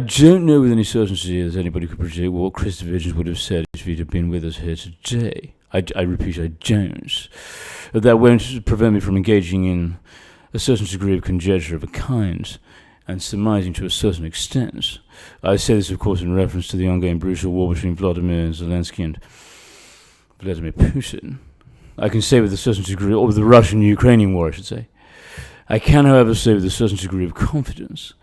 don't know with any certainty that anybody could predict what Christopher Hitchens would have said if he'd have been with us here today. I repeat, I don't. That won't prevent me from engaging in a certain degree of conjecture of a kind, and surmising to a certain extent. I say this, of course, in reference to the ongoing brutal war between Vladimir Zelensky and Vladimir Putin. I can say with a certain degree, or with the Russian-Ukrainian war, I should say. I can, however, say with a certain degree of confidence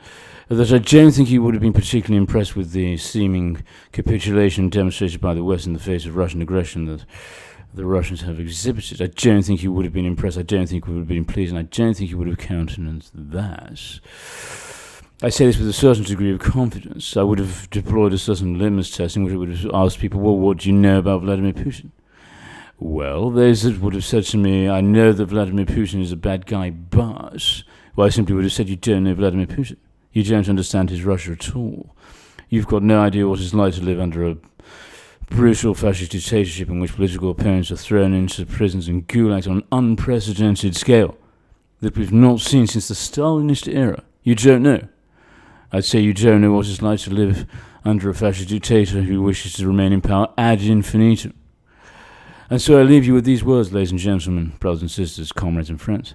that I don't think he would have been particularly impressed with the seeming capitulation demonstrated by the West in the face of Russian aggression that the Russians have exhibited. I don't think he would have been impressed. I don't think he would have been pleased, and I don't think he would have countenanced that. I say this with a certain degree of confidence. I would have deployed a certain litmus test in which I would have asked people, well, what do you know about Vladimir Putin? Well, those that would have said to me, I know that Vladimir Putin is a bad guy, but... Well, I simply would have said, you don't know Vladimir Putin. You don't understand his Russia at all. You've got no idea what it's like to live under a brutal fascist dictatorship in which political opponents are thrown into prisons and gulags on an unprecedented scale that we've not seen since the Stalinist era. You don't know. I'd say you don't know what it's like to live under a fascist dictator who wishes to remain in power ad infinitum. And so I leave you with these words, ladies and gentlemen, brothers and sisters, comrades and friends.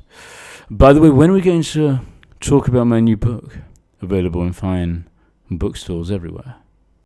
By the way, when are we going to talk about my new book? Available in fine bookstores everywhere.